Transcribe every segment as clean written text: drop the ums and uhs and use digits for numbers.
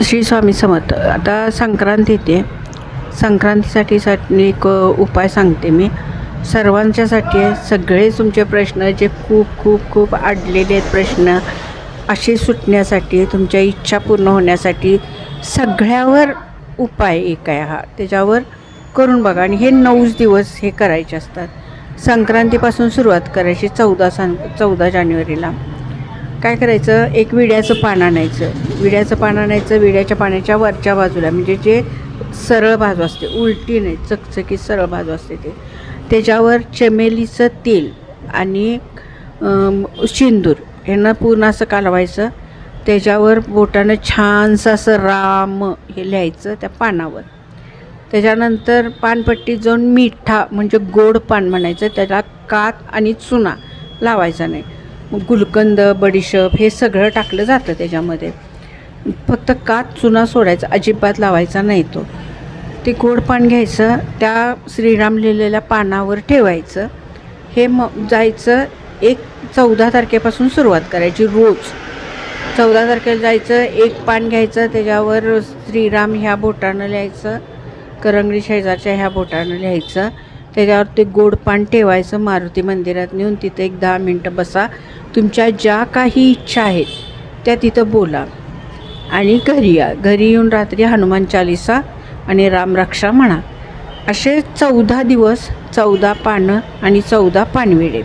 श्री स्वामी समर्थ. आता संक्रांत येते. संक्रांतीसाठी एक उपाय सांगते मी. सर्वांच्यासाठी आहे. सगळे तुमचे प्रश्न जे खूप खूप खूप अडलेले आहेत प्रश्न असे सुटण्यासाठी, तुमच्या इच्छा पूर्ण होण्यासाठी सगळ्यावर उपाय एक आहे हा. त्याच्यावर करून बघा. आणि हे 9 दिवस हे करायचे असतात. संक्रांतीपासून सुरुवात करायची. 14 जानेवारीला काय करायचं, एक विड्याचं पान आणायचं. विड्याच्या पानाच्या वरच्या बाजूला, म्हणजे जे सरळ बाजू असते, उलटी नाही, चकचकीत सरळ बाजू असते, त्याच्यावर चमेलीचं तेल आणि सिंदूर ह्यांना पूर्ण असं कालवायचं. त्याच्यावर बोटानं छानसं असं राम हे लिहायचं त्या पानावर. त्याच्यानंतर पानपट्टीत जाऊन मिठा म्हणजे गोड पान म्हणायचं. त्याला कात आणि चुना लावायचा नाही. गुलकंद, बडीशेप हे सगळं टाकलं जातं त्याच्यामध्ये. फक्त कात चुना सोडायचा, अजिबात लावायचा नाही तो. ते गोड पान घ्यायचं, त्या श्रीराम लिहिलेल्या पानावर ठेवायचं. हे जायचं 14 तारखेपासून सुरुवात करायची. रोज 14 तारखेला जायचं, एक पान घ्यायचं, त्याच्यावर श्रीराम ह्या बोटानं लिहायचं, करंगळी शेजारच्या ह्या बोटानं लिहायचं. त्याच्यावर ते गोड पान ठेवायचं. मारुती मंदिरात नेऊन तिथे एक 10 मिनटं बसा. तुमच्या ज्या काही इच्छा आहेत त्या तिथं बोला आणि घरी या. घरी येऊन रात्री हनुमान चालीसा आणि रामरक्षा म्हणा. असे 14 दिवस 14 पानं आणि 14 पानविडे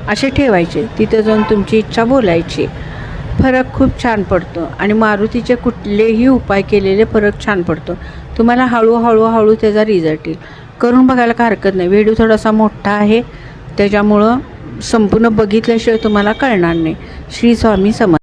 असे ठेवायचे. तिथं जाऊन तुमची इच्छा बोलायची. फरक खूप छान पडतो. आणि मारुतीचे कुठलेही उपाय केलेले फरक छान पडतो. तुम्हाला हळूहळू त्याचा रिझल्ट येईल. करून बघायला काय हरकत नाही. व्हिडिओ थोडासा मोठा आहे, त्याच्यामुळं संपूर्ण बघितल्याशिवाय तुम्हाला कळणार नाही. श्री स्वामी समर्थ.